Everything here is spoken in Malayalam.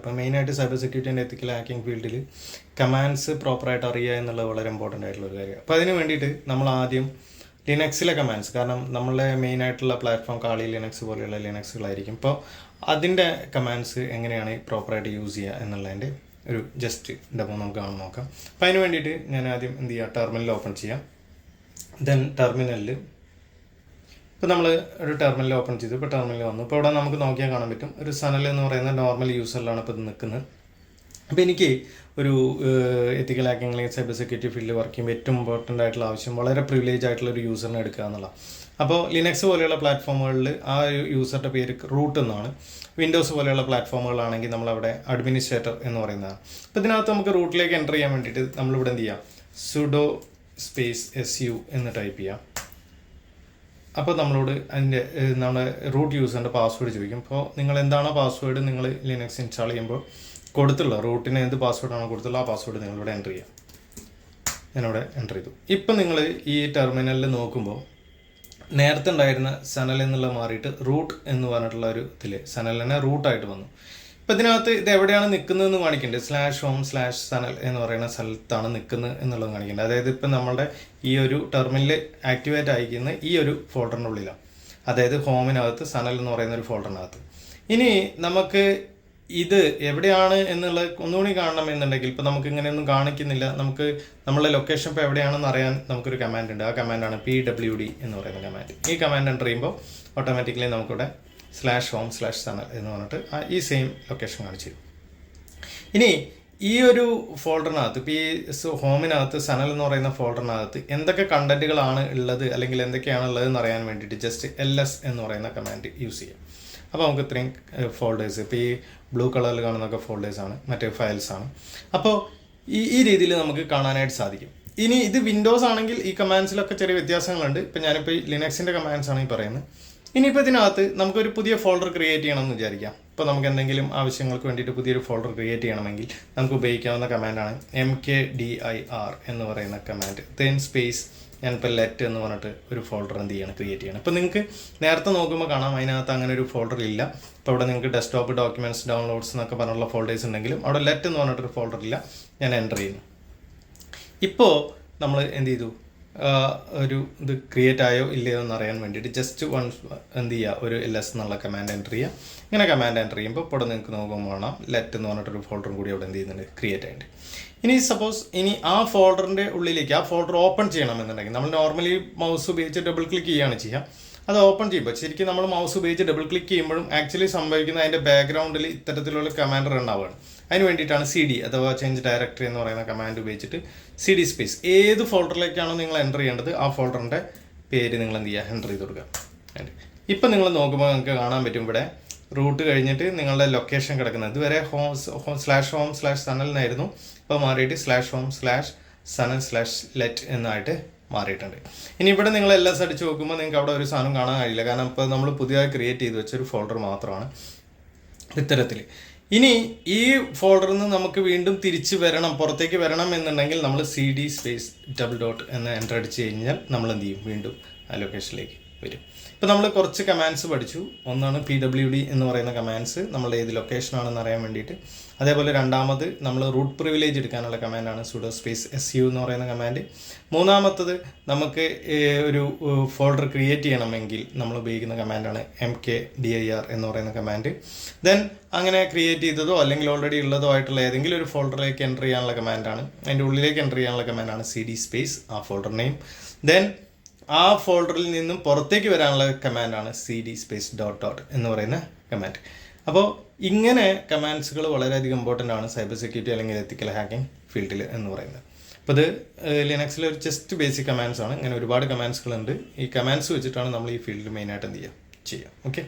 അപ്പോൾ മെയിനായിട്ട് cyber security and ethical hacking ഫീൽഡിൽ കമാൻഡ്സ് പ്രോപ്പറായിട്ട് അറിയുക എന്നുള്ളത് വളരെ ഇമ്പോർട്ടൻ്റ് ആയിട്ടുള്ളൊരു കാര്യമാണ്. അപ്പോൾ അതിന് വേണ്ടിയിട്ട് നമ്മൾ ആദ്യം ലിനക്സിലെ കമാൻഡ്സ്, കാരണം നമ്മളുടെ മെയിനായിട്ടുള്ള പ്ലാറ്റ്ഫോം കാളി ലിനക്സ് പോലെയുള്ള ലിനക്സുകളായിരിക്കും. അപ്പോൾ അതിൻ്റെ കമാൻഡ്സ് എങ്ങനെയാണ് പ്രോപ്പറായിട്ട് യൂസ് ചെയ്യുക എന്നുള്ളതിൻ്റെ ഒരു ജസ്റ്റ് ഡെമോ നമുക്ക് നോക്കാം. അപ്പോൾ അതിന് വേണ്ടിയിട്ട് ഞാൻ ആദ്യം എന്ത് ചെയ്യുക, ടെർമിനൽ ഓപ്പൺ ചെയ്യാം. ദെൻ ടെർമിനലിൽ ഇപ്പോൾ നമ്മൾ ഒരു ടെർമിനൽ ഓപ്പൺ ചെയ്തു. ഇപ്പോൾ ടെർമിനൽ വന്നു. ഇപ്പോൾ ഇവിടെ നമുക്ക് നോക്കിയാൽ കാണാൻ പറ്റും ഒരു സനൽ എന്ന് പറയുന്ന നോർമൽ യൂസറിലാണ് ഇപ്പോൾ ഇത് നിൽക്കുന്നത്. അപ്പോൾ എനിക്ക് ഒരു എത്തിക്കൽ ഹാക്കിംഗ് അല്ലെങ്കിൽ സൈബർ സെക്യൂരിറ്റി ഫീൽഡിൽ വർക്ക് ചെയ്യുമ്പോൾ ഏറ്റവും ഇമ്പോർട്ടൻ്റ് ആയിട്ടുള്ള ആവശ്യം വളരെ പ്രിവിലേജ് ആയിട്ടുള്ള ഒരു യൂസറിനെ എടുക്കുക എന്നുള്ളതാണ്. അപ്പോൾ ലിനക്സ് പോലെയുള്ള പ്ലാറ്റ്ഫോമുകളിൽ ആ യൂസറുടെ പേര് റൂട്ട് എന്നാണ്. വിൻഡോസ് പോലെയുള്ള പ്ലാറ്റ്ഫോമുകളാണെങ്കിൽ നമ്മളവിടെ അഡ്മിനിസ്ട്രേറ്റർ എന്ന് പറയുന്നതാണ്. അപ്പോൾ ഇതിനകത്ത് നമുക്ക് റൂട്ടിലേക്ക് എൻ്റർ ചെയ്യാൻ വേണ്ടിയിട്ട് നമ്മളിവിടെ എന്ത് ചെയ്യാം, സുഡോ സ്പേസ് SU എന്ന് ടൈപ്പ് ചെയ്യാം. അപ്പോൾ നമ്മളോട് അതിൻ്റെ നമ്മുടെ റൂട്ട് യൂസറിൻ്റെ പാസ്വേഡ് ചോദിക്കും. അപ്പോൾ നിങ്ങൾ എന്താണോ പാസ്വേഡ് നിങ്ങൾ ലിനക്സ് ഇൻസ്റ്റാൾ ചെയ്യുമ്പോൾ കൊടുത്തുള്ള റൂട്ടിന് എന്ത് പാസ്വേഡാണോ കൊടുത്തുള്ള ആ പാസ്വേഡ് നിങ്ങളിവിടെ എൻ്റർ ചെയ്യാം. ഞാനിവിടെ എൻ്റർ ചെയ്തു. ഇപ്പം നിങ്ങൾ ഈ ടെർമിനലിൽ നോക്കുമ്പോൾ നേരത്തെ ഉണ്ടായിരുന്ന സനൽ എന്നുള്ള മാറിയിട്ട് റൂട്ട് എന്ന് പറഞ്ഞിട്ടുള്ള ഒരു ഇതിൽ സനൽ തന്നെ റൂട്ടായിട്ട് വന്നു. ഇപ്പം ഇതിനകത്ത് ഇത് എവിടെയാണ് നിൽക്കുന്നതെന്ന് കാണിക്കേണ്ടത്. /home/സനൽ എന്ന് പറയുന്ന സ്ഥലത്താണ് നിൽക്കുന്നത് എന്നുള്ളത് കാണിക്കേണ്ടത്. അതായത് ഇപ്പം നമ്മളുടെ ഈ ഒരു ടെർമിനൽ ആക്ടിവേറ്റ് ആയിരിക്കുന്ന ഈ ഒരു ഫോൾഡറിൻ്റെ ഉള്ളിലാണ്, അതായത് ഹോമിനകത്ത് സനൽ എന്ന് പറയുന്ന ഒരു ഫോൾഡറിനകത്ത്. ഇനി നമുക്ക് ഇത് എവിടെയാണ് എന്നുള്ളത് ഒന്നുകൂടി കാണണം എന്നുണ്ടെങ്കിൽ ഇപ്പോൾ നമുക്ക് ഇങ്ങനെയൊന്നും കാണിക്കുന്നില്ല. നമുക്ക് നമ്മളുടെ ലൊക്കേഷൻ ഇപ്പോൾ എവിടെയാണെന്ന് അറിയാൻ നമുക്കൊരു കമാൻഡ് ഉണ്ട്. ആ കമാൻഡാണ് PWD എന്ന് പറയുന്ന കമാൻഡ്. ഈ കമാൻഡ് എൻ്റർ ചെയ്യുമ്പോൾ ഓട്ടോമാറ്റിക്കലി നമുക്കിവിടെ /home/സനൽ എന്ന് പറഞ്ഞിട്ട് ഈ സെയിം ലൊക്കേഷൻ കാണിച്ചു തരും. ഇനി ഈ ഒരു ഫോൾഡറിനകത്ത് ഇപ്പോൾ ഈ ഹോമിനകത്ത് സനൽ എന്ന് പറയുന്ന ഫോൾഡറിനകത്ത് എന്തൊക്കെ കണ്ടന്റുകളാണ് ഉള്ളത് അല്ലെങ്കിൽ എന്തൊക്കെയാണ് ഉള്ളതെന്ന് അറിയാൻ വേണ്ടിയിട്ട് ജസ്റ്റ് LS എന്ന് പറയുന്ന കമാൻഡ് യൂസ് ചെയ്യാം. അപ്പോൾ നമുക്ക് ഇത്രയും ഫോൾഡേഴ്സ്, ഇപ്പോൾ ഈ ബ്ലൂ കളറിൽ കാണുന്നതൊക്കെ ഫോൾഡേഴ്സാണ്, മറ്റേ ഫയൽസാണ്. അപ്പോൾ ഈ രീതിയിൽ നമുക്ക് കാണാനായിട്ട് സാധിക്കും. ഇനി ഇത് വിൻഡോസ് ആണെങ്കിൽ ഈ കമാൻഡ്സിലൊക്കെ ചെറിയ വ്യത്യാസങ്ങളുണ്ട്. ഇപ്പോൾ ഞാനിപ്പോൾ ഈ ലിനക്സിൻ്റെ കമാൻഡ്സ് ആണ് ഈ പറയുന്നത്. ഇനിയിപ്പോൾ ഇതിനകത്ത് നമുക്കൊരു പുതിയ ഫോൾഡർ ക്രിയേറ്റ് ചെയ്യണമെന്ന് വിചാരിക്കാം. ഇപ്പോൾ നമുക്ക് എന്തെങ്കിലും ആവശ്യങ്ങൾക്ക് വേണ്ടിയിട്ട് പുതിയൊരു ഫോൾഡർ ക്രിയേറ്റ് ചെയ്യണമെങ്കിൽ നമുക്ക് ഉപയോഗിക്കാവുന്ന കമാൻഡാണ് mkdir എന്ന് പറയുന്ന കമാൻഡ്. ദെൻ സ്പേസ് ഞാനിപ്പോൾ ലെറ്റ് എന്ന് പറഞ്ഞിട്ട് ഒരു ഫോൾഡർ എന്ത് ചെയ്യണം, ക്രിയേറ്റ് ചെയ്യണം. ഇപ്പോൾ നിങ്ങൾക്ക് നേരത്തെ നോക്കുമ്പോൾ കാണാം അതിനകത്ത് അങ്ങനെ ഒരു ഫോൾഡർ ഇല്ല. ഇപ്പോൾ അവിടെ നിങ്ങൾക്ക് ഡെസ്ക്ടോപ്പ്, ഡോക്യുമെൻറ്റ്സ്, ഡൗൺലോഡ്സ് എന്നൊക്കെ പറഞ്ഞുള്ള ഫോൾഡേഴ്സ് ഉണ്ടെങ്കിലും അവിടെ ലെറ്റ് എന്ന് പറഞ്ഞിട്ടൊരു ഫോൾഡർ ഇല്ല. ഞാൻ എൻ്റർ ചെയ്യുന്നു. ഇപ്പോൾ നമ്മൾ എന്ത് ചെയ്തു, ഒരു ഇത് ക്രിയേറ്റ് ആയോ ഇല്ലയോ എന്ന് അറിയാൻ വേണ്ടിയിട്ട് ജസ്റ്റ് എന്ത് ചെയ്യുക, ഒരു LS എന്നുള്ള കമാൻഡ് എൻ്റർ ചെയ്യുക. ഇങ്ങനെ കമാൻഡ് എൻ്റർ ചെയ്യുമ്പോൾ ഇപ്പോൾ നിങ്ങൾക്ക് നോക്കുമ്പോൾ കാണാം ലെറ്റ് എന്ന് പറഞ്ഞിട്ടൊരു ഫോൾഡറും കൂടി അവിടെ എന്ത് ചെയ്യുന്നുണ്ട്, ക്രിയേറ്റ് ആയിട്ട്. ഇനി സപ്പോസ് ഇനി ആ ഫോൾഡറിൻ്റെ ഉള്ളിലേക്ക് ആ ഫോൾഡർ ഓപ്പൺ ചെയ്യണമെന്നുണ്ടെങ്കിൽ നമ്മൾ നോർമലി മൗസ് ഉപയോഗിച്ച് ഡബിൾ ക്ലിക്ക് ചെയ്യുകയാണ് ചെയ്യുക. അത് ഓപ്പൺ ചെയ്യുമ്പോൾ ശരിക്കും നമ്മൾ മൗസ് ഉപയോഗിച്ച് ഡബിൾ ക്ലിക്ക് ചെയ്യുമ്പോഴും ആക്ച്വലി സംഭവിക്കുന്ന അതിൻ്റെ ബാക്ക്ഗ്രൗണ്ടിൽ ഇത്തരത്തിലുള്ള കമാൻഡ് റൺ ആവുകയാണ്. അതിന് വേണ്ടിയിട്ടാണ് CD അഥവാ ചേഞ്ച് ഡയറക്ടറി എന്ന് പറയുന്ന കമാൻഡ് ഉപയോഗിച്ചിട്ട് CD സ്പേസ് ഏത് ഫോൾഡറിലേക്കാണോ നിങ്ങൾ എൻ്റർ ചെയ്യേണ്ടത് ആ ഫോൾഡറിൻ്റെ പേര് നിങ്ങൾ എന്ത് ചെയ്യുക, എൻ്റർ ചെയ്ത് കൊടുക്കുക. ഇപ്പം നിങ്ങൾ നോക്കുമ്പോൾ നിങ്ങൾക്ക് കാണാൻ പറ്റും ഇവിടെ റൂട്ട് കഴിഞ്ഞിട്ട് നിങ്ങളുടെ ലൊക്കേഷൻ കിടക്കുന്നത്. ഇതുവരെ /home/സനൽ എന്നായിരുന്നു. ഇപ്പോൾ മാറിയിട്ട് /home/സനൽ/let എന്നായിട്ട് മാറിയിട്ടുണ്ട്. ഇനി ഇവിടെ നിങ്ങൾ LS അടിച്ച് നോക്കുമ്പോൾ നിങ്ങൾക്ക് അവിടെ ഒരു സാധനം കാണാൻ കഴിയില്ല, കാരണം ഇപ്പോൾ നമ്മൾ പുതിയതായി ക്രിയേറ്റ് ചെയ്ത് വെച്ചൊരു ഫോൾഡർ മാത്രമാണ് ഇത്തരത്തിൽ. ഇനി ഈ ഫോൾഡറിൽ നിന്ന് നമുക്ക് വീണ്ടും തിരിച്ച് വരണം, പുറത്തേക്ക് വരണം എന്നുണ്ടെങ്കിൽ നമ്മൾ CD സ്പേസ് $. എന്ന് എൻ്റർ അടിച്ച് കഴിഞ്ഞാൽ നമ്മൾ എന്ത് ചെയ്യും, വീണ്ടും ആ ലൊക്കേഷനിലേക്ക് വരും. ഇപ്പോൾ നമ്മൾ കുറച്ച് കമാൻഡ്സ് പഠിച്ചു. ഒന്നാണ് PWD എന്ന് പറയുന്ന കമാൻഡ്സ്, നമ്മൾ ഏത് ലൊക്കേഷനാണെന്ന് അറിയാൻ വേണ്ടിയിട്ട്. അതേപോലെ രണ്ടാമത് നമ്മൾ റൂട്ട് പ്രിവിലേജ് എടുക്കാനുള്ള കമാൻഡാണ് സുഡോ സ്പേസ് SU എന്ന് പറയുന്ന കമാൻഡ്. മൂന്നാമത്തത് നമുക്ക് ഒരു ഫോൾഡർ ക്രിയേറ്റ് ചെയ്യണമെങ്കിൽ നമ്മൾ ഉപയോഗിക്കുന്ന കമാൻഡാണ് mkdir എന്ന് പറയുന്ന കമാൻഡ്. ദെൻ അങ്ങനെ ക്രിയേറ്റ് ചെയ്തതോ അല്ലെങ്കിൽ ഓൾറെഡി ഉള്ളതോ ആയിട്ടുള്ള ഏതെങ്കിലും ഒരു ഫോൾഡറിലേക്ക് എൻ്റർ ചെയ്യാനുള്ള കമാൻഡാണ്, അതിൻ്റെ ഉള്ളിലേക്ക് എൻ്റർ ചെയ്യാനുള്ള കമാൻഡാണ് CD സ്പേസ് ആ ഫോൾഡർ നെയിം. ദെൻ ആ ഫോൾഡറിൽ നിന്നും പുറത്തേക്ക് വരാനുള്ള കമാൻഡാണ് CD സ്പേസ് .. എന്ന് പറയുന്ന കമാൻഡ്. അപ്പോൾ ഇങ്ങനെ കമാൻഡ്സുകൾ വളരെയധികം ഇമ്പോർട്ടൻ്റ് ആണ് സൈബർ സെക്യൂരിറ്റി അല്ലെങ്കിൽ എത്തിക്കൽ ഹാക്കിംഗ് ഫീൽഡിൽ എന്ന് പറയുന്നത്. അപ്പോൾ ഇത് ലിനക്സിലെ ഒരു ജസ്റ്റ് ബേസിക് കമാൻഡ്സ് ആണ്. ഇങ്ങനെ ഒരുപാട് കമാൻഡ്സുകളുണ്ട്. ഈ കമാൻഡ്സ് വെച്ചിട്ടാണ് നമ്മൾ ഈ ഫീൽഡിൽ മെയിനായിട്ട് എന്ത് ചെയ്യുക. ഓക്കെ.